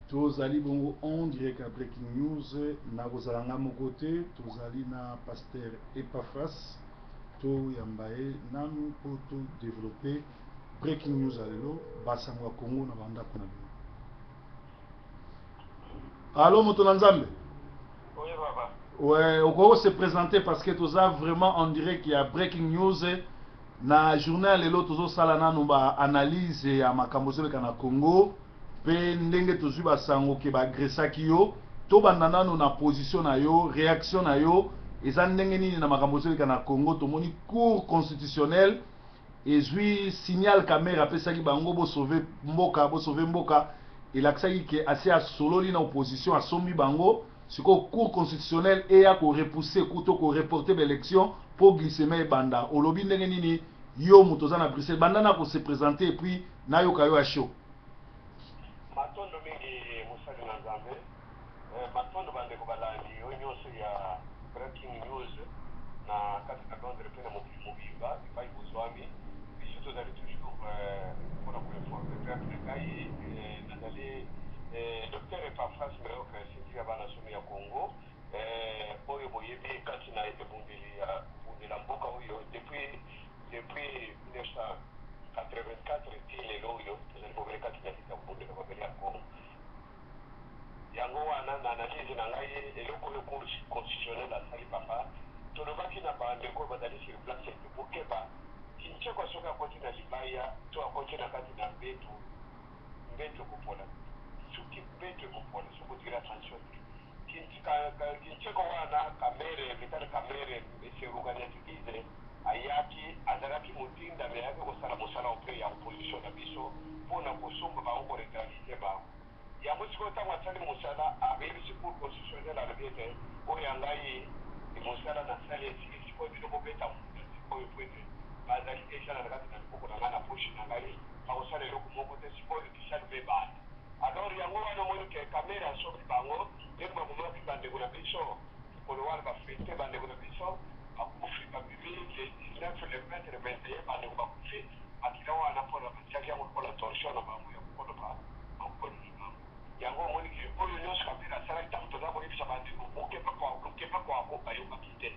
Tozali bongo on direct à Breaking News na kozalanga mon côté tozali na pasteur Epaphras to yambaye nanu po to développer Breaking News alelo basangwa Congo na banda kuna bino. Allô moto na Nzambe. Oui baba. Ouais, on va se présenter parce que tu as vraiment on dirait qu'il y a Breaking News na journal lelo tozo sala nanu ba analyse ya makambo zebeka na Congo. Pe ndenge tozwi basango ke baagresaki yo tobanda nano na position na yo réaction na yo eza ndenge nini na makambo ezoleka na Congo. Tomoni cour constitutionnel ezwi signal camera apesaki bango bosauve mboka elakisaki ke asi asololi na opposition asombi bango sikoyo cour constitutionnel eya korepouse kuto koreporte baélection po glissema ebanda. Olobi ndenge nini yo moto oza na Bruxelles banda na kose présente epuis nayoka yo ya show. Matondo mingi musali na Nzambe. Matondo bandeko balandi oyo nyonso ya Breaking News na kati na Londres pe na mobimba epai bozwami biso tozali toujours mpona koinforme peuple ngai nazali docteur Epaphras Meok sintiki ya bana somi ya Congo oyo boyebi kati na ebundela mboka oyo depuis 1984 ti lelo oyo tozali kobele kati na tika kobundela babele ya Congo yango wana na analyse na ngai eloko oyo constitutionnel asali papa tolobaki na bandeko bazali sur place pokeba kincheko soki akoti na libaya to akoti na kati na mbeto kopola soki mbeto ekopola soki otira attention kincheko wana kamere vital kamere eseruganetikize ayaki azalaki motinda me ayaki kosala mosala mpe ya opposition na biso mpona kosomba bango koretalize bango yango sikoyo ntango asali mosala abebisi cour constitutionnel alobi ete oyo ya ngai mosala nasali esili sikoyo bino bobeta muta sikoyo po ete bazali deja na kati na liboko na ngai na poche na ngai bakosala eloko moko te sikoyo kisali mpe bana alors yango wana omoni ke kamere asoki bango ndenge bakomaki bandeko na biso likolo wana bafete bandeko na biso bakufi babimi le 19 le 20 le 21 bandeko bakufi makila wana mpona batiaki yango lokola torsion na bango ya kokoloba bakololi bango yango omoni ke oyo nyonso kamere asalaki ntango toza koyebisa bandeko okepa kwako bayokaki te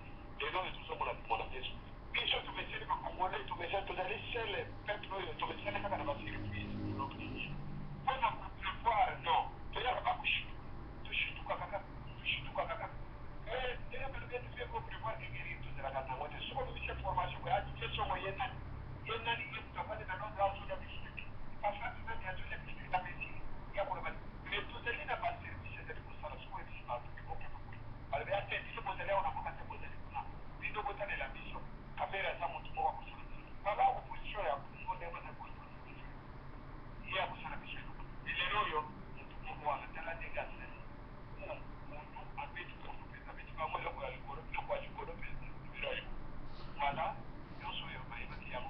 lelo oyo tozomona limona yesu biso tomeseli bakongole tomeseli tozali sele peuple oyo tomeseli kaka na basurprise mpona koprevoir non toyaka bakushituka kaka tebe koprevoir kekeri tozalaka nango te soko tobisa information koya situation ye nani yekutafane na londres azoya bisiki pafasi nani azoya bisiki na mesiki ya koloba mais tozali na baservice ezali kosala soko ebisi bato ekokepa balobi ate biso bozali awa na boka te bozali kuna bino botalela biso kamera aza motu moko akosala biso baba opposition ya kongo nde bazali kosala biso ye akosala biso eloko elelo oyo motu moko wana tala ndenge asali motu abeti motu mpenza abeti bango eloko ya likolo biloko ya likolo mpenza voilà nyonso oyo bayebaki yango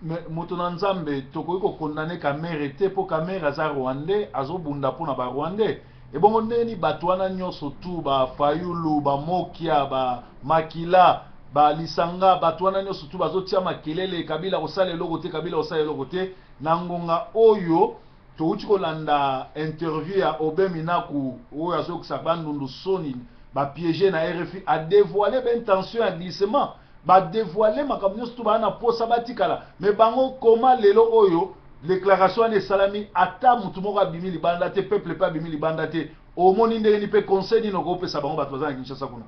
mais moto na Nzambe tokoki kokondane kamere te mpo kamere aza rwandais azobunda mpona barwandais ebongo ndeni bato wana nyonso tu bafayulu bamokia bamakila balisanga bato wana nyonso tu bazotia makelele kabila kosala eloko te kabila kosala eloko te na ngonga oyo touti kolanda interview ya Obe Minaku oyo azokisa bandundu soni bapiége na RFI adévoile baintention ya glissement badévoile makambo nyonso tu baa na posa batikala me bango koma lelo oyo déclaration wana esalami ata motu moko abimi libanda te peuple mpe abimi libanda te omoni ndenge ni mpe conseil nini okopesa bango bato baza na Kinshasa kuna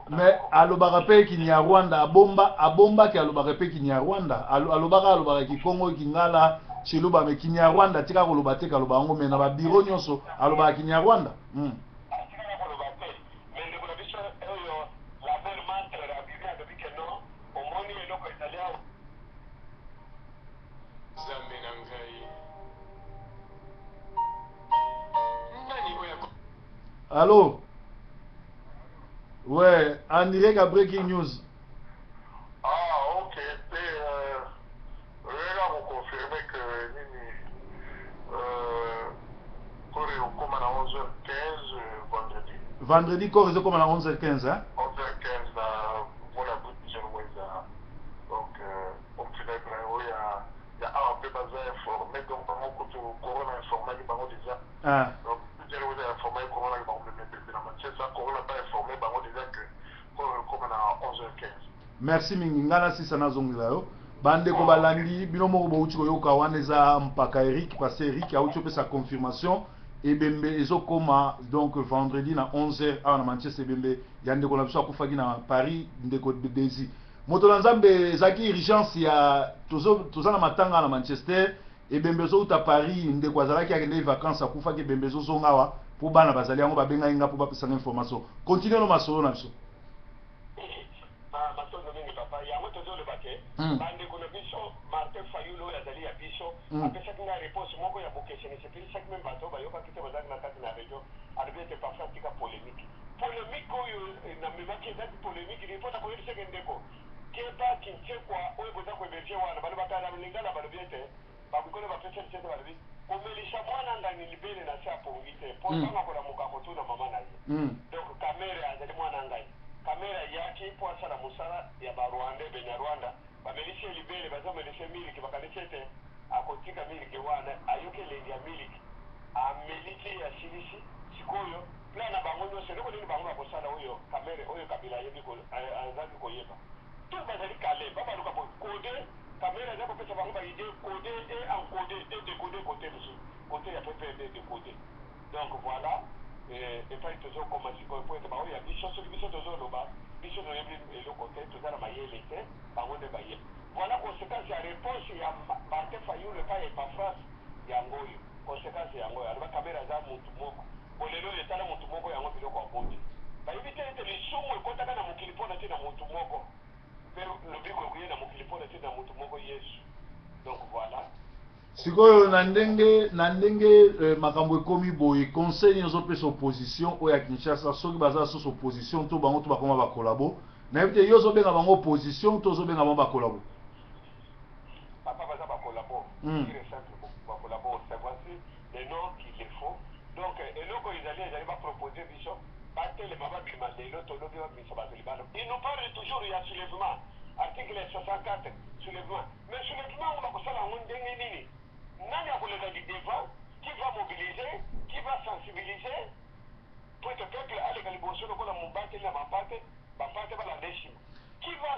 mais alobaka pe Kinyarwanda abomba ki alobaka pe Kinyarwanda alobaka ki Congo Kingala Chiluba me Kinyarwanda tika koloba te kaloba ngo me na ba biro nyonso alobaka Kinyarwanda Allô? Ouais, en direct à Breaking News. Ah, ok. Là, vous confirmez que on commence à 11h15 vendredi. Vendredi, quand ils commencent à 11h15, hein? 11h15, voilà, donc, on finit il y a un peu besoin informé, donc, on côté Corona informé, déjà. Ah. Donc, vous avez informé Corona, c'est ça, Corona pas informé, déjà que Corona à 11h15. Merci mingi ngana sisa nazongela yo bande ko balandi bino moko bouti ko yoka waneza mpaka Eric parce que Eric a outi sa confirmation et bembe ezokoma donc vendredi na 11h à Manchester bembe yande ko na biso akufaki na Paris ndeko Desi moto na nzambe zaki urgence ya toza na matanga na Manchester et bembe zo uta Paris ndeko azalaki akende vacances akufaki bembe zo zongawa pour bana bazali yango babenga inga pour bapesa information continue no masolo na biso bande kono biso Martin Fayulu yazali ya biso apesaki na réponse moko ya bokeseni sepeli chaque même bato bayoka kite bazali na kati na radio alobete parfois tika polémique oyo na memaki ezaki polémique ripota koyeliseke ndeko keba kinchekwa oyo boza kweberge wana bano batala lingala balobi ete babikole bapesa lisete balobi komelisa mwana ndani libele na se apongi te po tanga kolamuka kotuna mama na ye donc kamere azali mwana ngai kamera yaki po asala musala ya barwande benyarwanda bamelisi libele bazomelise miliki bakalisi ete akotika miliki wana ayoke lengi ya miliki ameliki ya silisi sikoyo plan na bango nyonso eloko nini bango bakosala oyo kamere oyo kabila azali koyeba to bazali kale babaluka kode kamera eza kopesa bango baide kode e encode e décode kote mosusu kote ya ppd décode donc voilà epai tozokoma sikoyo po ete baoyo ya biso soki biso tozoloba biso toyebi eloko te toza na mayele te bango nde bayeba voilà conséquence ya réponse ya Martin Fayulu epai ya Epafras yango oyo conséquence yango oyo aloba kamera aza motu moko bolelo oyo etala motu moko yango biloko abongi bayebi te ete lisumu ekotaka na mokili mpona te na motu moko mpe lobiko ekoye na mokili mpona te na motu moko Yesu donc voilà sikoyo na ndenge makambo ekomi boye conseil nyonso opposition oyo ya Kinshasa soki baza soso opposition to bango to bakoma bakolabo nayebi te yo ozobenga bango opposition to ozobenga bango bakolabo papa baza bakolabo dire simple bakolabo c'est voici les noms qu'il les faut donc eloko ezali bapropose biso batelema babima lelo tolobi babimisa bato libano il nous parle toujours ya soulèvement article 64 soulèvement mais soulèvement ngo bakosala yango ndenge nini nani akoleka du devant qui va mobiliser qui va sensibiliser pour que peuple aleka liboso lokola mobateli na mapate bapate balandeshima qui va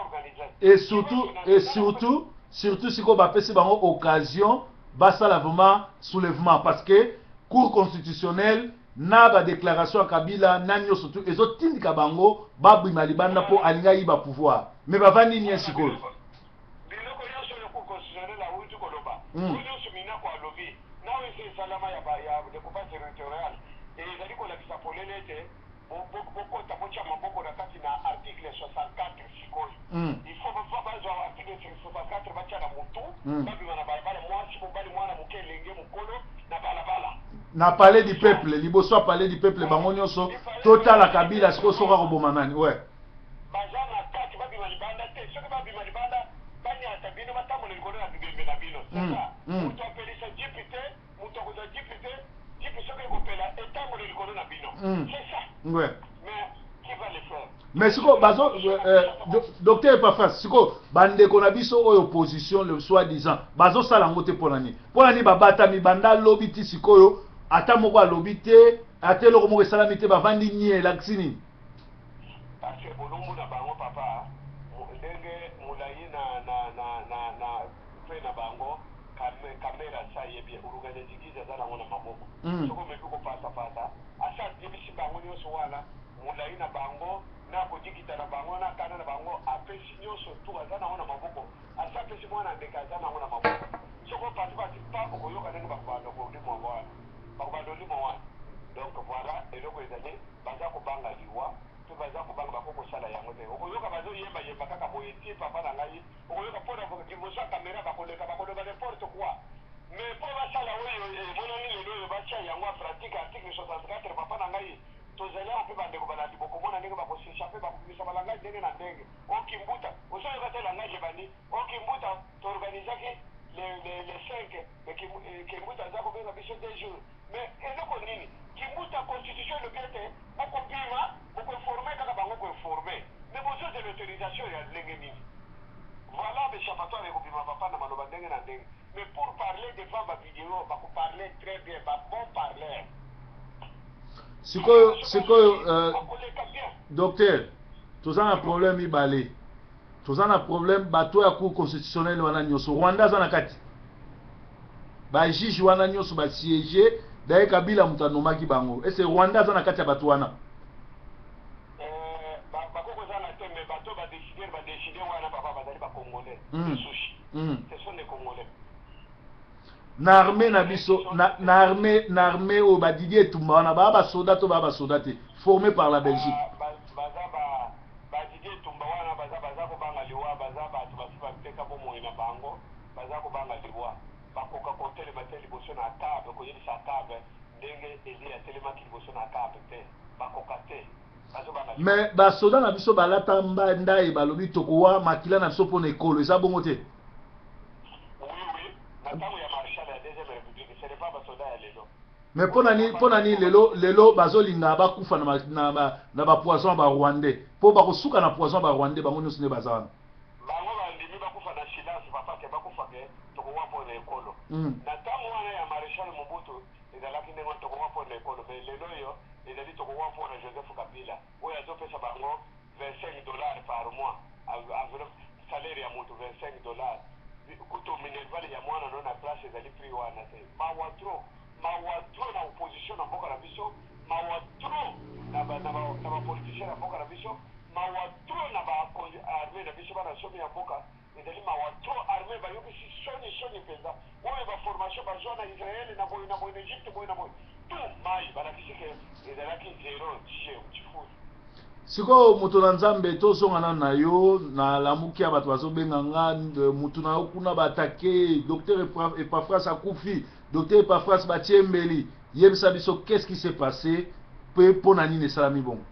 organiser et surtout sikoyo bapesi bango occasion basala vraiment soulèvement parce que cour constitutionnelle na badéclaration ya Kabila na nyonso tu ezotindika bango babima libanda mpo alinga yiba pouvoir mais bavandi nie sikoyo biloko nyonso ya cour constitutionnelle awuti koloba oyo nyonso minako alobi nawe ese esalama ya découpage territorial ezali kolakisa polele ete bokota botya maboko na kati na article 64 sikoyo il faut bazwa article 64 batya na motu babima na balabala mwasi mobali mwana moke elenge mokolo na balabala na palais du peuple liboso ya palais du peuple bango nyonso totala Kabila sikoyo soka koboma nani ouais baza na kati babima libanda te soki babima libanda banyata bino batambola likolo na bibembe na bino sasa moto apelisa jipi te moto akozwa jipi te jipi soki ekopela etambola likolo na bino c'est ça ouais mais qui va le faire mais siko bazo docteur Epafras siko bandeko na biso oyo opposition le soi-disant bazosala yango te mpona nini babatami banda lobi ti sikoyo ata moko alobi te ata eloko moko esalami te bavandi nie elakisi nini parce que bolumbu na bango papa ndenge molai na mpe na bango kamera asa yebi organizikiza aza nango na maboko soko omeki kopasapasa asa yebisi bango nyonso wana molai na bango na kodikita na bango na kana na bango apesi nyonso tu aza nango na maboko asa apesi mwana ndeke aza nango na maboko soko pati pa okoyoka ndenge bakobanda kolimo wana bakobanda olimo wana donc voilà eloko ezali baza kobanga liwa mpe baza kobanga bakokosala yango te okoyoka bazoyembayemba kaka boye tie papa na ngai okoyoka mpona liboso ya kamera bakoleka bakoloba n'importe quoi mais mpo basala oyo emonani lelo oyo batya yango pratique article 64 papa na ngai tozali awa mpe bandeko balandi bokomona ndenge bakosisha mpe bakobimisa balangage ndenge na ndenge okimbuta osoyoka te langage ebandi okimbuta toorganizaki les 5 kimbuta aza kobenga biso 2 jours mais eloko nini kimbuta constitution elobi ete bokopima bokoinforme kaka bango koinforme mais bozoze l'autorisation ya ndenge nini voilà béchapatoire ekobima papa na maloba ndenge na ndenge mais pour parler devant bavideo bakoparler très bien babon parler sikoyo docteur toza na problème mibale toza na problème bato ya cour constitutionnelle wana nyonso Rwanda aza na kati bajuge wana nyonso basiege daye Kabila moto anomaki bango ese Rwanda aza na kati ya bato wana bakokozala te mais bato badeside wana papa bazali bacongolais sushi ce sont des congolais na armée na biso na armée oyo Didier Etumba wana baa basoda to baa basoda te formé par la Belgique baza Didier Etumba wana baza kobanga liwa baza bato basi bateka bomoi na bango baza kobanga liwa bakoka kotelema te liboso na table koyebisa table ndenge eli atelemaki liboso na table te bakoka te mais basoda na biso balata ndai balobi tokowa makila na biso mpona ekolo eza bongo te mais mpona nini lelo bazolinga bakufa na bapoison ba Rwandais mpo bakosuka na poison ba Rwandais bango nyonso nde baza wana bango bandimi bakufa na silence papa ke bakufa ke tokowa mpona ekolo na ntango wana ya maréchal Mobutu ezalaki ndenge wana tokowa mpona ekolo mais lelo oyo ezali tokowa mpona Joseph Kabila oyo azopesa bango $25 par mois enveloppe salaire ya moto $25 kuto minervale ya mwana no na place ezali prix wana te mawa trop na opposition na mboka na biso mawa trop na bapoliticien na mboka na biso mawa trop na baarmée na biso bana somi ya mboka ezali mawa trop armée bayokisi soni mpenza oyo baformation bazwa na Israel na boye na Egypte boye na boye tout mai balakisi ke ezalaki 0 chifuzi sikoyo moto na nzambe tozongana na yo na lamuki ya bato bazobenga nga motu na yo kuna batake docteur Epaphras akufi docteur Epaphras batie mbeli yebisa biso qu'est-ce qui s'est passé pe mpona nini esalami bongo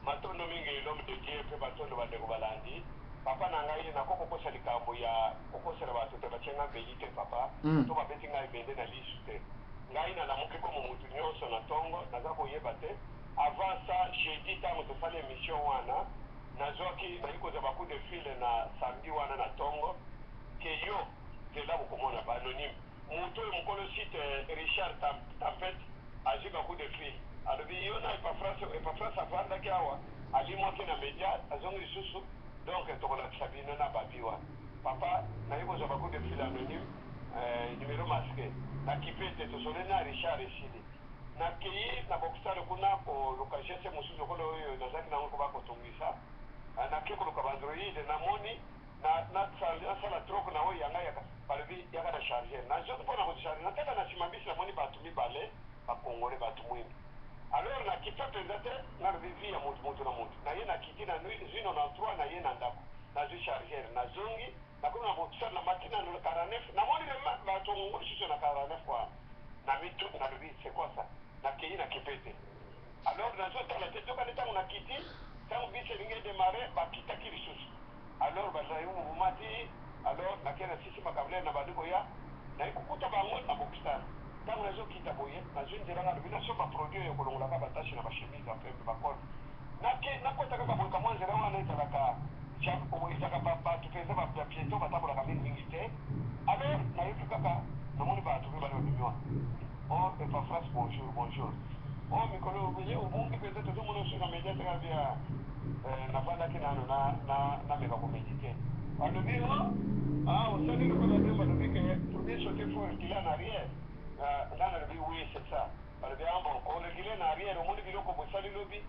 matondo mingi l'homme de Dieu pe batondo bandeko balandi papa na ngai nakokokosa likambo ya kokosela bato te batienga mbeli te papa to babeti ngai bende na lisu te ngai na lamuki komo motu nyonso na ntongo naza koyeba te avant ça jeudi ntango tosali émission wana nazwaki nali kozwa bacoup de fil na samedi wana na ntongo ke yo nzela bokomona baanonyme moto oyo mokolo site Richard Tampete azwi bacoup de fil alobi yo na Epaphras avandaki awa alimwaki na média azongi lisusu donc tokolakisa bino na babi wana papa nali kozwa bacoup de fil anonyme numéro masqué nakipe te tosole na Richard esili nakei na bokosala kuna koluka gese mosusu okolo oyo nazalaki nango koba kotungisa nake koluka baandroid namoni nasala troko na oyo yanga balobi yaka na charger nazoki mpona kocharge nataka na nsima mbisi namoni bato mibale bakongole bato mwingi alors nakipe mpenza te nalobi vi ya motu na motu naye nakiti na zwi 93 naye na ndako nazwi charger nazongi nakomi na bokosala na matina 49 namoni bato ngoli susu na 49 wana na mitu nalobi c'est quoi ça nakei na kipete alors nazotala te tokani ntango nakiti ntango bisi elingi edemare bakitaki lisusu alors bazali mobumati alors nakei na sisi makabulere na bandi koya naye kokuta bango na bokistar ntango nazokita boye nazwi nzelanga lobi naso baproduit oyo kolongolaka batashe na bachemise apembe bakole nakota kaka boye kamwa nzela wana ezalaka bato mpenza bapieton batambolaka mingi te alors nayebi kaka namoni bato mpe bali babimiwa oh Epaphras bonjour oh mikolo oye obungi mpenza tozomona oso na média te kaka bia navandaki nano nameka komédite balobi osali lokola te balobi ke tourner sauter faut reculer en arrière nga nalobi oui c'est ça balobi bon korekile na arrière omoni biloko bosali lobi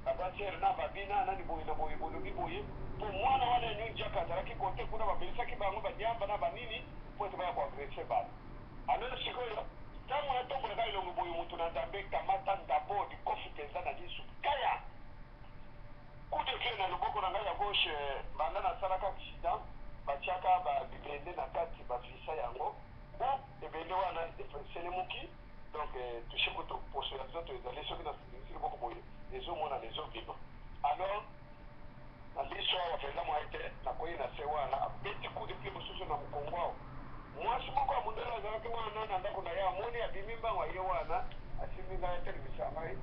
abasere na babina na boye na boye boye pour mwana wana nyunja kazalaki kote kuna babelisaki bango banyamba na banini po ete baya koagrese bana alors sikoyo ntango natombolaka elongo boye moto na nzambe kamata ndabo likofi mpenza na lisu kaya kude ke na loboko na ngai ya gauche banda nasalaka accident batiaka babibende na kati bavisa yango bo ebende wana eselemuki donc touche koto poso ya nzoto ezali soki na loboko boye ezomona ezobima alors na liso awa mpenza mwa ete nakoyi na se wana abeti kude mpe mosusu na mokongo awo mwasi moko ya mondele azalaki wana na ndako na ye amoni abimi mbango aye wana asimbi ngai atelemisa ngai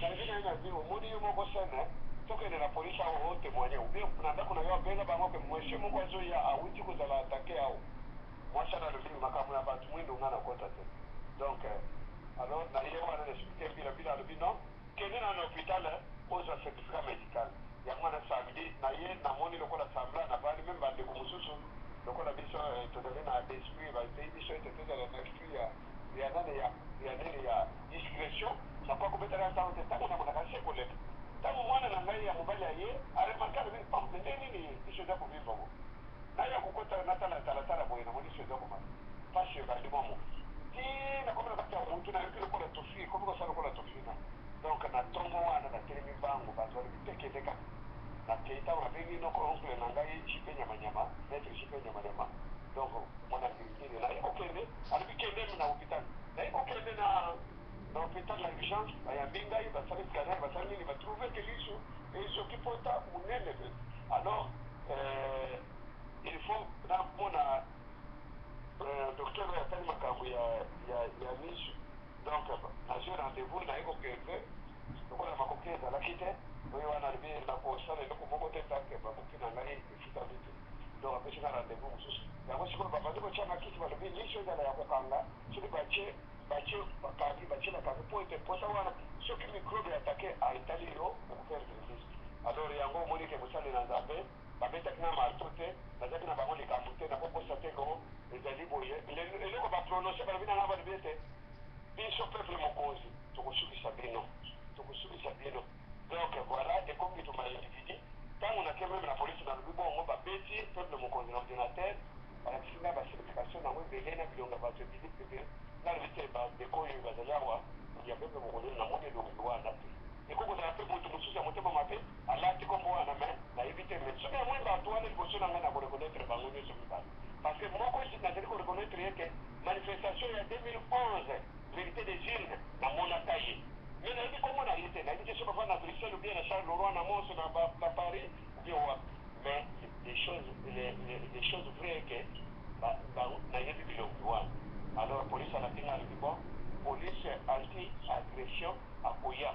nalibi na ye na vi omoni yo moko sene tokende na polisi awo otémoigne ubie na ndako na yo abenga bango ke mwesi moko azoya awuti kozala atake awo mwasi ana alobi makambo ya bato mwindo nga na kota te donc alors na ye wana na explike bilabila alobi non kende na hôpital ozwa certificat médical yango wana samedi na ye namoni lokola sambla na bali meme bandeko mosusu lokola biso tozali na esprit bazei biso ete tozala na esprit ya nini ya discrétion nakwa kobetaka ntango te ntango namonaka se koleka ntango mwana na ngai ya mobali ya ye aremarka lobi pampe nde nini biso eza kovivre bo naya kokota natala talatala boye namoni so eza komata pasi ebandi mwa moki ti nakomela kati ya mutu nayoki lokola tofi komi kosala lokola tofi na donc na ntongo wana natelemi mbango bato balobi tekende kaka nakei ntango nabengi noko oncle na ngai jipe nyamanyama maître jipe nyamanyama donc mwana ngiringiri naye kokende alobi kende na hôpital naye kokende na hôpital na urgence bayambi ngai basali scanner basali nini batrouve ke liso ezoki pota monene pe alors il faut namona docteur oyo atali makambo ya liso donc nazwi rendez-vous naye kokende lokola makoki ezalaki te oyo wana alobi nakosala eloko moko te tanke bakoki na ngai efutami te donc apesi nga rendez-vous mosusu yango sikoyo babandi kotia na kiti balobi liso ezala ya kokanga soki batie bakangi batie bakangi po ete pota wana soki microbe atake aetali yo okoperdre liso alors yango omoni ke mosali na nzambe babetaki na marto te nazalaki na bango likambo te nakokosa te ko ezali boye eloko baprononce balobi na nga balobi ete biso peuple mokonzi tokosukisa bino donc voilà ekomi bituma individu ntango nake meme na polisi nalobi bongo babeti peuple mokonzi na ordinateur balakisi ngai bacertification nango ebele na bilonga bato ebili nalobi te bandeko oyo bazali awa ya peuple mokonzi namoni elongi wana te ekokozala mpe moto mosusu ya motema mabe alati kombo wana me nayebi te me soki yamoi bato wana liboso na ngai na koreconnaitre bango nyonso mibale parce que moko nazali koreconnaitre yeke manifestation ya 2011 vérité des urnes namonaka ye mais nayebi komona ye te nayebi te soki afa na bruxelles ou bien na charles leroy na monso na paris ou bien wa mais les choses vraies ke nayebi bilongi wana alors police alapinga alobi bon police anti agression akoya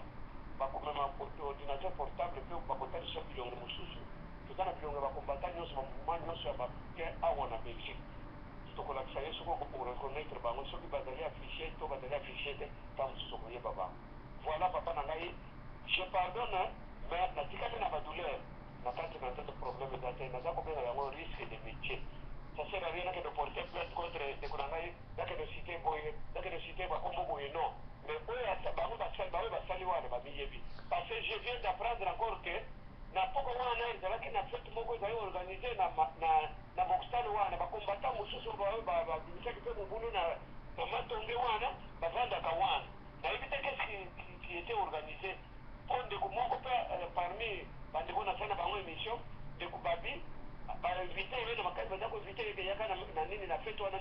bakomema ordinateur portable mpe bakotalisa bilongo mosusu toza na bilongo ya bakombata nyonso bamouvement nyonso ya baafricain awa na belgique tokolakisa ye soki okoreconnaitre bango soki bazali affiché to bazali affiché te ntango mosusu okoyeba bango voilà papa na ngai je pardonne mais natikali na badouleur na kati na nzoto problème eza te naza kobenga yango risque de métier ça sert à rien de porter plainte contre ndeko na ngai nakende cité boye nakende cité bakombo boye non mais oyo bango basali wana bamiyebi parce que je viens d'apprendre encore que na poko wana ezalaki na fete moko ezali organisé na boxtal wana bakombata mosusu baoyo babimisaki mpe mobulu na matonge wana bavandaka wana nayebi te qu'est-ce qui était organisé mpo ndeko moko mpe parmi bandeko nasala bango émission ndeko babi bainvité ye na makasi baza koinvité yeke yaka na nini na fete wana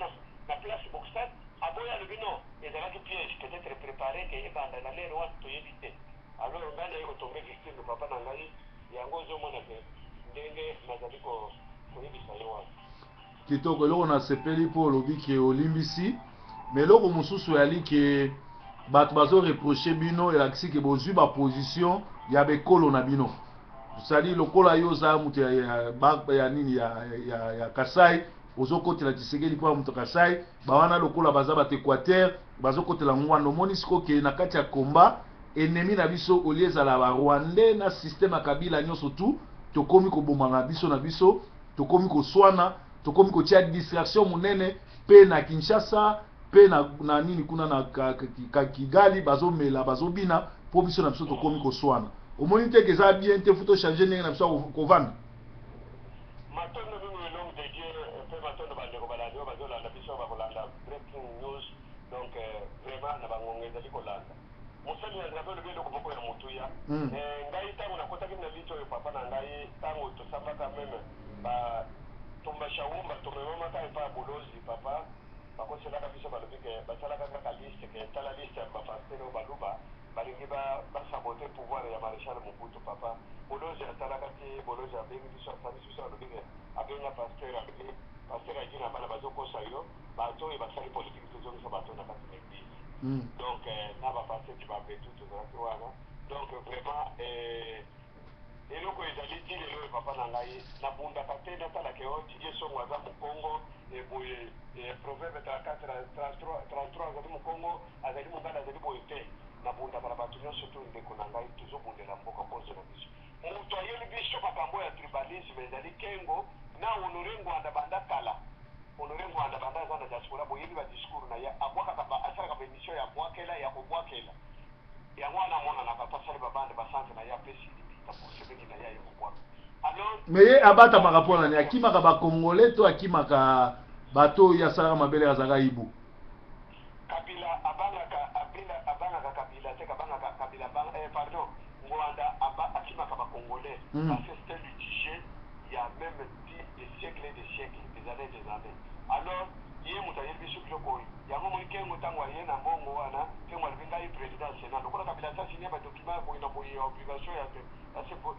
na place boxtal aboya alobi non ezalaki piège peut-être préparé ke ebanda na lere wana toyebi te alors ngai naye kotombe victime papa na ngai yango ozomona ke ndenge nazali koyebisa ye wana kitoko eloko nasepeli mpo olobi ke olimbisi me eloko mosusu eyali ke bato bazoreproche bino elakisi ke bozwi baposition ya bekolo na bino sali lokola yo oza moto ya nini ya kasai ozokotela Tshisekedi mpo moto kasai bawana lokola baza bato équateur bazokotela ngwanda omoni siko ke na kati ya komba ennemi na biso olie ezala barwandais na systeme ya kabila nyonso tu tokomi kobomana biso na biso tokomi koswana tokomi kotia distraction monene mpe na Kinshasa mpe na nini kuna na Kigali bazomela bazobina mpo biso na biso tokomi koswana au moins te que ça bien te photo changer ndenge na biso kovanda matondo mimi long de Dieu pe matondo bande ko balandi o bazola na biso ba kolanda breaking news donc vraiment na bangonge ezali kolanda mosali ya nzambe olobi eloko moko ya motuya ngai ntango nakotaki na lito oyo papa na ngai ntango tosambaka meme batumba shawumba tomemamaka epa ya bolozi papa bakoselaka biso balobi ke basalaka kaka liste ke tala liste ya bapastere oyo baluba balingi basabote pouvoir ya maréchal mobutu papa bolozi atalaka te bolozi abengi biso asalisi biso alobi ke abenga pasteur alobi pasteur aji na bana bazokosa yo bato oyo basali politike tozongisa bato na kati na eglise donc na bapasteur ti babetu tozalaki wana donc vraiment eloko ezali ti lelo oyo papa na ngai nabundaka te natalaka yo tidie songo aza mokongo boye proverbe 33 azali mokongo azali mongala azali boye te nabundaka na bato nyonso to ndeko na ngai tozobundela mboka mpozo na biso moto ayeli biso makambo ya tribalisme ezali kengo na honore ngwanda banda kala honore ngwanda banda aza na diaspora boyebi badiscours na ye abwakaka asalaka baémission ya bwakela ya kobwakela yango wana amonanaka to asali babande basanze na ye apesi libita posebeki na ye aye kobwaka alors mais ye abatamaka mpo nani akimaka bakongole to akimaka bato oyo asalaka mabele azalaka ibu kabila abangaka kabila te abangaka kabila pardon ngwanda akimaka bakongolais parce que c'était litigé il y a même des siècles et des siècles des années alors ye moto ayebi biso biloko oyo yango moi kengo ntango aye na mbongo wana kengo alobi ngai président sénat lokola kabila ata signe badocument boye na boye ya obligation ya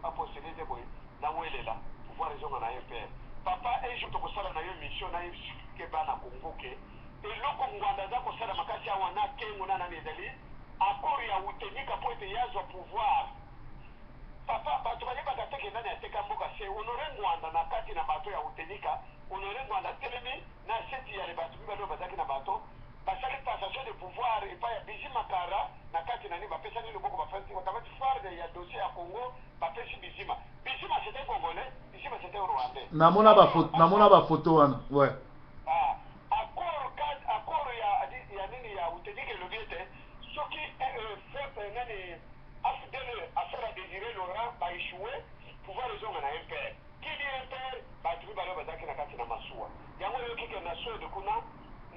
apostele te boye nawelela pouvoir ezonga na ye pere papa un jour tokosala na yo mission na ye explike bana kongo ke eloko ngwanda aza kosala makasi awa na kengo na nani ezali accord ya utenika mpo ete yazwa pouvoir papa bato bayebaka teke nani ateka mboka se honore ngwanda na kati na bato ya utenika honore ngwanda telemi na seti ya bato mibale oyo bazalaki na bato basali passation de pouvoir epai ya bisi makara na kati na nini bapesani loboko bakamati farde ya dossier ya congo bapesi bizima c'était congolais bizima c'était rwandais namona bafoto wana ouais accord ya nini ya utenika elobi ete soki nani afdele affaire à désirer Laurent baéchoué pouvoir ezonga na impere kili impere bato mibale oyo bazalaki na kati na masuwa yango oyo kike na sode kuna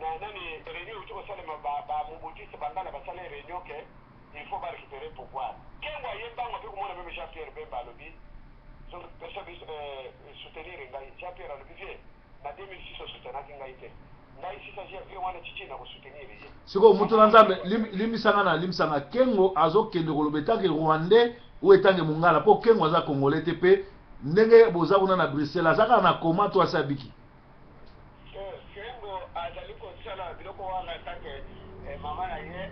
na nani réunion outi kosalema bamobotiste bangala basala réunion ke il faut barécupérer pouvoir kengo ayembango mpe komona meme Jean Pierre Bemba alobi soutenir ngai Jean Pierre alobi vie na 2006 osoutenaki ngai te ngai sisa wana chichi na kosoutenir ye siko moto na nzambe limisanga kengo azokende koloba etange rwandais ou etange mongala mpo kengo aza congolais te mpe ndenge boza kuna na Bruxelles aza kaka na koma to asi abiki kengo azali kosala biloko wana etange mama na ye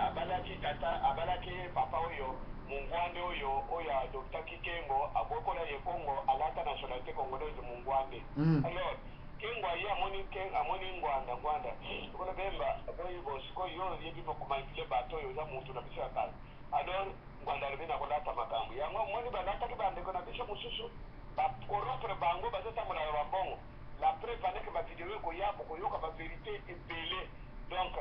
abalaki tata abalaki papa oyo mungwande oyo adoptaki kengo abokola ye kongo alata nationalité congolaise mungwande alors kengo aye amoni ngwanda kola bemba boyibo sikoyo yo yebi bakomanipule bato oyo oza mutu na biso ya kala alors ngwanda alobi na kolata makambo yango moni balataki bandeko na biso mosusu bakorompre bango bazotambola ya bambongo la preuve andeke bavideo ekoya bokoyoka baverité ebele donc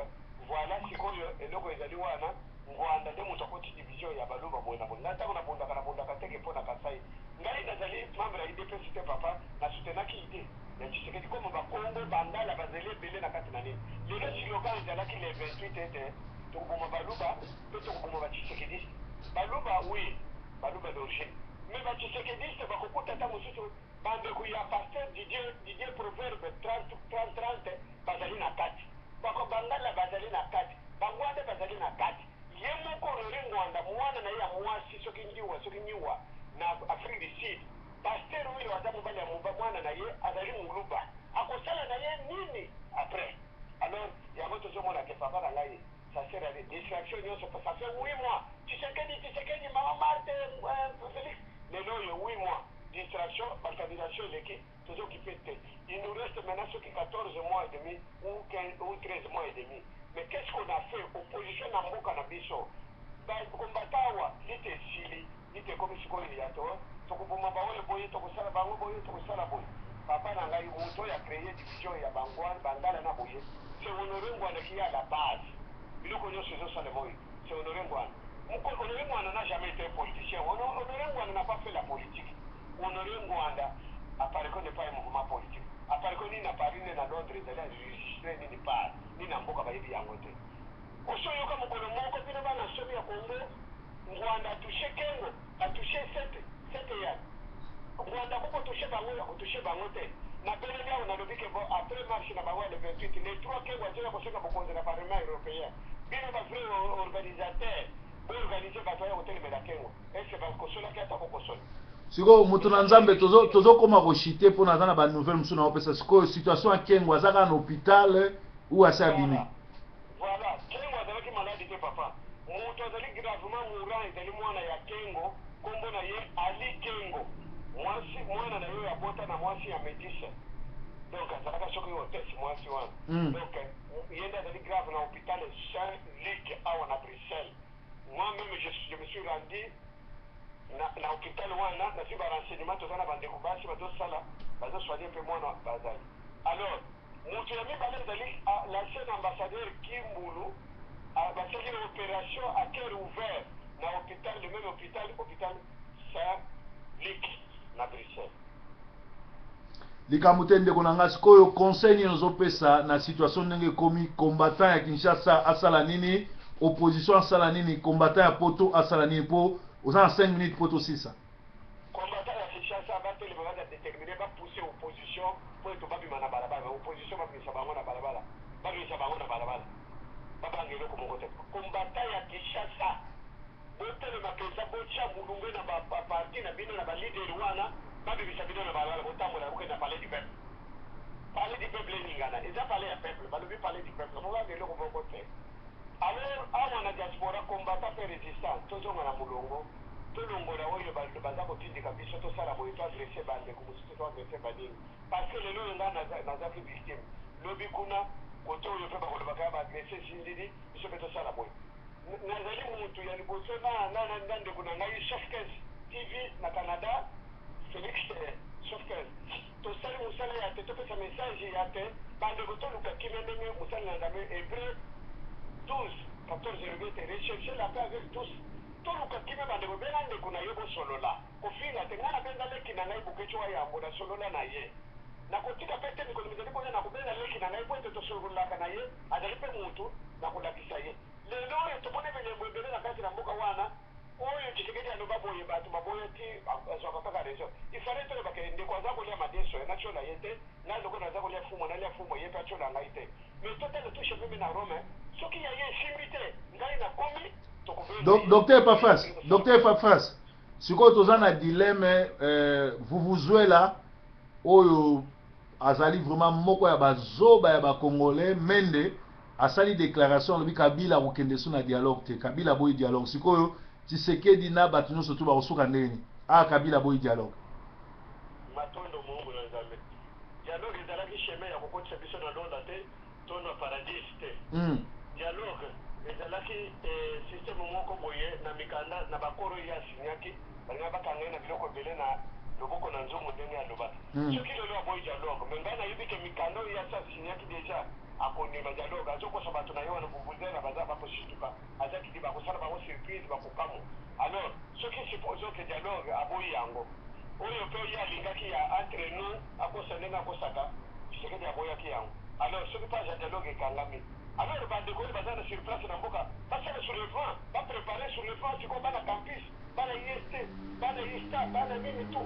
voilà sikoyo eloko ezali wana ngwanda nde moto akoti division ya baluba boye na boye ngai ntango nabundaka teke mpo na kasai ngai nazali membre ya idps te papa nasutenaki ide ya tshisekedi komo bakongo bangala bazali ebele na kati na nini lelo slogan ezalaki le 28 ete tokoboma baluba mpe tokoboma batshisekediste baluba oui baluba d'origine mais batshisekediste bakokuta ata mosusu bandeko ya pasteur didier proverbe 30 bazali na kati bangala bazali na kati bangwanda bazali na kati ye moko honore ngwanda mwana na ye ya mwasi soki nyiwa na afrique du sud pasteur oyo aza mobali ya mwana na ye azali moluba akosala na ye nini après alors yango tozomona ke papa na ngai ça sert à des distractions nyonso ça fait 8 mois Tshisekedi mama Marte Félix lelo oyo 8 mois distraction bacandidature eleki tozokipe te il nous reste maintenant soki 14 mois et demi ou 13 mois et demi mais qu'est-ce qu'on a fait opposition na mboka na biso kombata awa lite esili lite ekomi sikoyo ya to tokoboma baoyo boye tokosala bango boye tokosala boye papa na ngai moto oyo acreye division ya bangala na boye c'est honore ngwanda ki ya la base biloko nyonso ezosalema oyo c'est honore ngwanda Honoré Ngwanda n'a jamais été politicien. Honoré Ngwanda n'a pas fait la politique. Honoré Ngwanda apparaît qu'on n'est pas un mouvement politique. Apparaît qu'on n'a pas né dans Londres, il a enregistré ni part, ni n'a pas baïbi à côté. Au sein de Kamokolo, mon copine va dans ce Congo, Ngwanda a touché Kengo, a touché 7 years. Ngwanda a touché Bango, a touché Bangote. Na Pénéga, on a dit que après marche na Bango le 28, les 3 Kengo ont dit que c'est le Parlement européen. Bien va vrai organisateur. siko mutu na nzambe tozokoma koshite mpo naza na banouvelle mosusu na opesa sikoyo situation ya kengo azaka na hôpital ou ase abimi. Voilà, kengo azalaki maladi te papa, moto azali gravement mourant ezali mwana ya kengo, kombo na ye ali kengo, mwana na yo abota na mwasi ya métisse, donc azalaka soki hôtesse mwasi wana, donc ye nde azali grave na hôpital Saint-Luc awa na Bruxelles. Moi-même, je me suis rendu dans l'hôpital Wana, dans le renseignement, tout ça, dans le basi, dans soigner un peu moins bazali. Alors, mon ami l'ancien ambassadeur Kimboulou, a fait une opération à cœur ouvert dans l'hôpital, le même hôpital Saint-Luc, à Bruxelles. likambo te ndeko na nga sikoyo conseil nini ozopesa na situation ndenge ekomi combattant ya Kinshasa asala nini, opposition asala nini, combattant ya poto asala nini po oza na 5 minutes poto sisa. Combattant ya Kinshasa batele baza déterminer ba pousser opposition po to babima na balabala, opposition babisa bango na balabala, babisa bango na balabala, babangelo ko mokote. Combattant ya Kinshasa botele makesa bocha mulumbe na ba parti na bino na ba leader wana babisa bino na balabala botambola ko na parler du peuple. Parler du peuple ningana, eza parler ya peuple, balobi parler du peuple, babangelo ko mokote. Alors, awa na diaspora combattant pe résistant, tozonga na mulongo, tolongola oyo baza kotindika biso tosala boye to adresse bandeko mosusu to adresse badini. Parce que lelo nga nazaki victime. Lobi kuna kote oyo mpe bakolobaka baadresse sindidi, biso mpe tosala boye. Nazali mutu ya liboso na ndeko na ngai Sofkes TV na Canada, Félix Sofkes. Tosali mosala ya te, topesa message ya te, bandeko toluka kime ndenge mosala na nzambe hébreu 12, 14 et rechercher la paix avec tous. Tout le monde qui m'a demandé de qu'on aille au solola. Au final, tu n'as pas de qui n'a pas beaucoup de choses à mon solola naïe. Na kotika pete ni kolimiza ko na kubela leki na ngai pote to solola kanaye, adalipe mutu na kulakisaye. Lelo to pone venye mbele na kazi na mboka wana. Oyo kitegeti ando baboye batu baboye ti azoka paka rezo. Ifare to bakende kwa zako lia madeso na chola yete, na loko na zako lia fumo na lia fumo yepe chola ngaite. Mais toi tu touches même na Rome. Docteur Epafras, sikoyo toza na dilemme Vuvuzela oyo azali vraiment moko ya bazoba ya bakongolais mende asali déclaration alobi Kabila kokende so na dialogue te, Kabila boyi dialogue. Sikoyo Tshisekedi na bato nyonso to bakosuka ndeni Kabila boyi dialogue. Matondo mungu na nzambe. Dialogue ezalaki chemin ya kokotisa biso na londa te, tono paradis te. Dialogue ezalaki système moko boye na mikanda na bakoro ya sinyaki balinga bakanga na biloko ebele na loboko na nzongo ndenge alobaki soki lelo aboyi dialogue me ngai nayebi ke mikanda oyo ya sa sinyaki deja akondima dialogue azokosa bato na ye wana Vuvuzela baza bakosituka azaki di bakosala bango surprise bakokamu. Alors soki suppose ke dialogue aboyi yango oyo mpe ye alingaki ya entre nous akosa ndenge akosaka Tshisekedi aboyaki yango. Alors soki page ya dialogue ekangami, alors bandeko oyo baza na sur place na mboka basala sur le front, baprépare sur le front sikoyo bana campus bana IST bana ISTA bana nini tu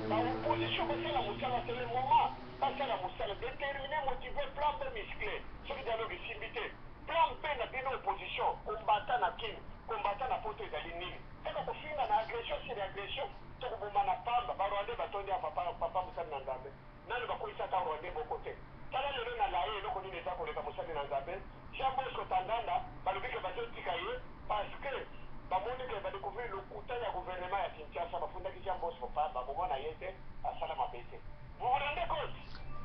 baopposition basala mosala c'est le moment basala mosala déterminé motivé plan mpe musclé soki dialogue esimbi te plan mpe na bino opposition kombata na kini kombata na poto ezali nini kaka kofinga na agression sur agression tokoboma na pamba barwande batondi ya papa mosali na nzambe nani bakoyisaka rwande moko te tala lelo na laye eloko nini eza koleka mosali na nzambe Jean Bosco Tandanda balobi ke bazotika ye parce que bamoni ke badécouvrir lokuta ya gouvernement ya Kinshasa bafundaki Jean Bosco pa babomona ye te asala mabe te. Vous vous rendez compte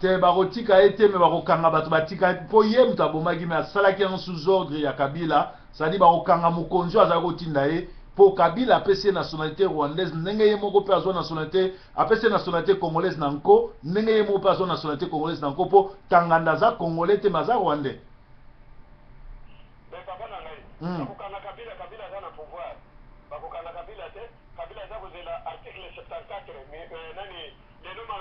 te bakotika ye te me bakokanga bato batika mpo ye moto abomaki me asalaki yango sous ordre ya Kabila, sadi bakokanga mokonzi oyo azalaki kotinda ye po Kabila apesi nationalité rwandaise ndenge ye moko pe azwa nationalité apesi nationalité congolaise na nko ndenge ye moko pe azwa nationalité congolaise na nko po Tanganda aza congolais te maza rwandais. Mais papa na ngai akokanga Kabila aza na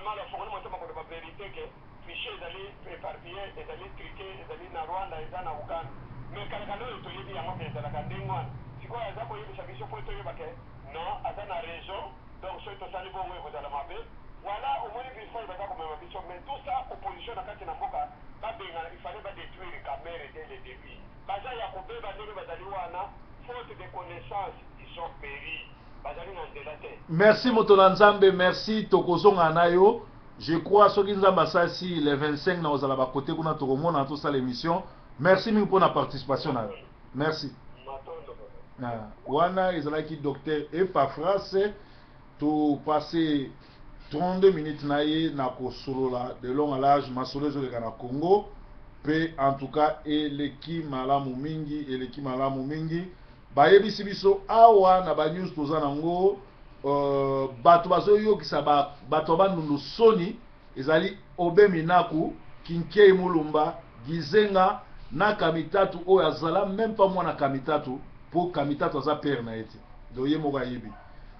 normalement la fonction monte ma ko vérité que fichier ezali éparpillé ezali triqué ezali na Rwanda eza na Uganda mais kalakalo to yebi yango ke ezalaka ndenge wana sikoyo aza koyebisa biso po toyeba ke non aza na raison donc soki tosali bongo ekozala mabe voilà omoni bifai baza komema biso mais tout ça opposition na kati na mboka babengana il fallait badétruire camere dès le début baza ya kobeba ndenge bazali wana faute de connaissance ils ont péri bazali na nzela te. Merci motola nzambe, merci tokozonga na yo. Je crois soki nzamba sasi le 25 na ozala ba côté kuna tokomona to ça l'émission. Merci mingi pour la participation na yo. Merci. Wana ezalaki docteur Epaphras to passer 32 minutes na ye na kosolola de long à large masolo ezoleka na Congo pe en tout cas eleki malamu mingi bayebisi biso awa na ba news toza nango bato bazoyokisa bato bandundu soni ezali Obe Minaku, Kinkei Mulumba, Gizenga na Kamitatu oyo azala même pas mwana Kamitatu pour Kamitatu aza père na ete doye moka yebi.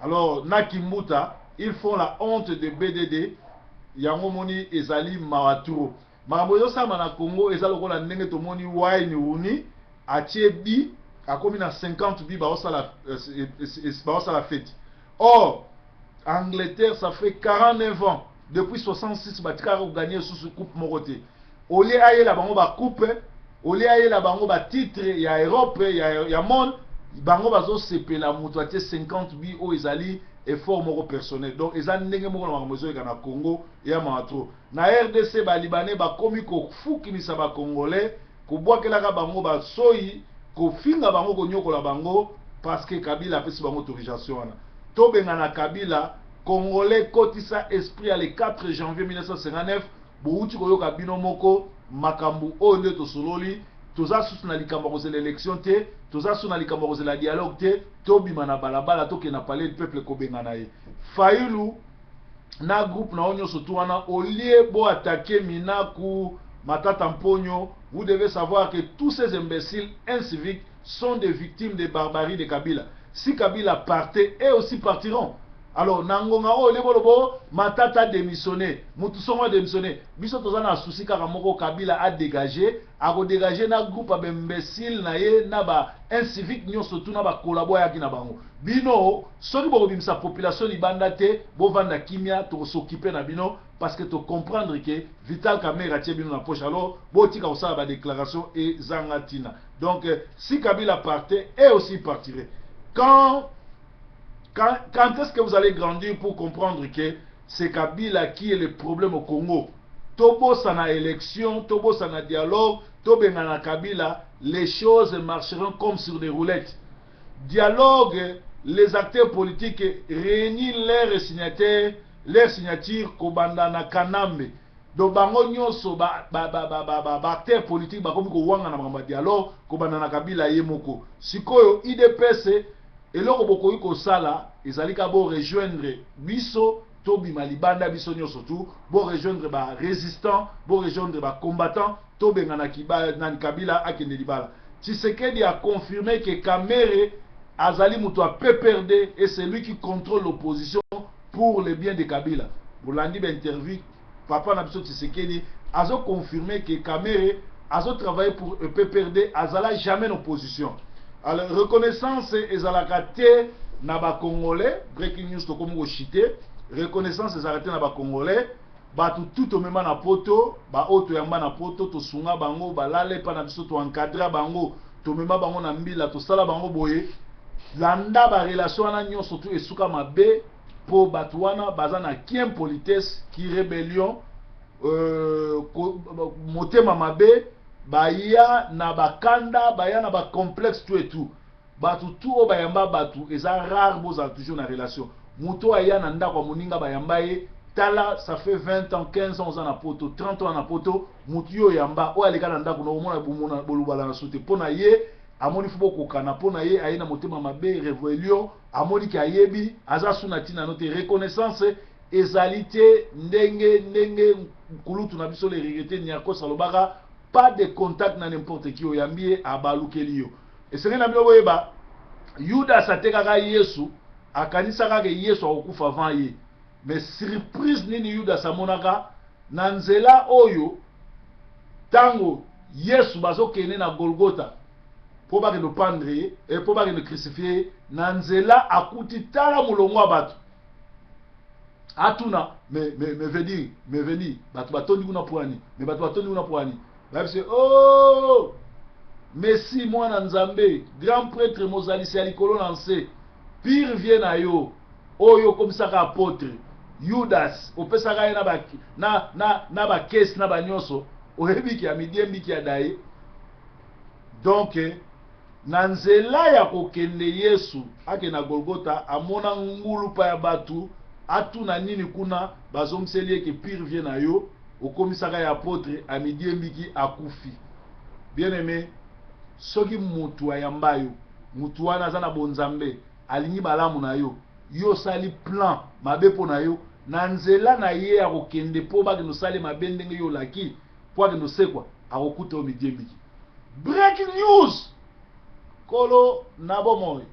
Alors na Kimbuta ils font la honte de BDD yango moni ezali mawaturo makambo ezosama na Congo ezali lokola ndenge tomoni wine uni atie bi akomi na 50 bi baosala fête. Or Angleterre ça fait 49 ans depuis 66 batika gagner sous coupe morote au lieu ayela bango ba coupe au lieu ayela bango ba titre ya Europe ya monde bango bazo sepela mutu atie 50 bi o ezali effort moko personnel donc ezali ndenge moko na makambo ezoyeka na Congo ya matro na RDC ba libanais bakomi kofukinisa ba congolais kobwakelaka bango basoyi kofinga bango konyokola bango parce que Kabila apesi bango autorisation wana tobenga na Kabila congolais kotisa esprit à le 4 janvier 1959 bouti koyoka bino moko makambu oyo nde tosololi toza susu na likambo kozela élection te toza susu na likambo kozela dialogue te tobima na balabala toke na palais du peuple kobenga na ye Fayulu na groupe na onyo surtout wana olie bo attaquer Minaku Matata Mponyo. Vous devez savoir que tous ces imbéciles inciviques sont des victimes de barbarie de Kabila. Si Kabila partait, eux aussi partiront. Alors, Nangonga o lebolobo Matata a démissionné, Mutusongo a démissionné. Biso tozana a souci car Moko Kabila a dégagé, a redégagé na groupe imbécile na ye na ba incivique nyo surtout na ba collaborer avec na bango. Bino, soki bo bimisa population libanda te, bo vanda kimia to s'occuper na bino parce que to comprendre que Vital Kamerhe atie bino na poche. Alors, bo tika osala ba déclaration et zangatina. Donc, si Kabila partait, eux aussi partiraient. Quand est-ce que vous allez grandir pour comprendre que c'est Kabila qui est le problème au Congo? Tobo sana élection, Tobo sana dialogue, Tobo na Kabila, les choses marcheront comme sur des roulettes. Dialogue, les acteurs politiques réunissent leurs signatures kobanda na Kanambe. Donc bango nyonso acteurs politiques bakomi ko wanga na mamba dialogue kobanda na Kabila yemoko. Sikoyo IDPS eloko bokoyi kosala ezalika bo rejoindre biso tobima libanda biso nyoso tu bo rejoindre ba résistant bo rejoindre ba combattant tobenga na Kabila akende libala. Tshisekedi a confirmé que Kamerhe azali muto a PPRD et c'est lui qui contrôle l'opposition pour le bien de Kabila. Bolandi ba interview papa na biso Tshisekedi azo confirmé que Kamerhe azo travaillé pour PPRD azala jamais en opposition. Alors, reconnaissance ezalaka te na ba Congolais, breaking news to komo chité, reconnaissance ezalaka te na ba Congolais, ba tout mema na poto, ba auto yamba na poto to sunga bango, ba lale pa na biso to encadrer bango, to mema bango na mbila to sala bango boye. Landa ba relation na nyo surtout esuka mabe po batwana bazana ki impolitesse, ki rébellion, motema mabe. Baya na bakanda, baya na ba complexe tout et tout. Batu tout o bayamba batu, eza rare boza toujours na relation. Muto aya na ndako moninga bayamba ye, tala ça fait 20 ans, 15 ans na poto, 30 ans na poto, mutu yo yamba o aleka na ndako no mona bomona bolubala na soute pona ye, amoni fubo kokana pona ye ayena motema mabe révélio, amoni ki ayebi, aza suna tina note reconnaissance ezalité ndenge kulutu na biso le regretter nyako salobaka. Pas de contact na n'importe qui oyambié abalukeli yo. Et c'est na bilo boyeba Yuda satekaka Yesu akanisaka ke Yesu akufa avant ye. mais surprise nini Yudas amonaka na nzela oyo tango Yesu bazokende na Golgotha po bakende pendre et po bakende crucifier na nzela akuti tala mulongo wa bato atuna me vedi bato batondi kuna poani me bato batondi kuna poani babise oh Messi mwana nzambe grand prêtre mozalisi ya likolo na nse pire vient na yo oyo komisaka apôtre Yudas opesaka ye na ba kesi na banyonso oyebiki ya midie mbiki ya daye. Donc na nzela ya kokende Yesu ake na Golgotha amona ngulu pa ya batu atuna nini kuna bazomseli eke pire vient na yo okomisaka ya apôtre amidie mbiki akufi. Bien aimé, soki mutu ayamba yo mutu wana aza na bonzambe alingi malamu na yo yo sali plan mabe po na yo na nzela na ye ya kokende po bakende sali mabe ndenge yo laki po akende sekwa akokuta o midie mbiki. Breaking news kolo na bomoi.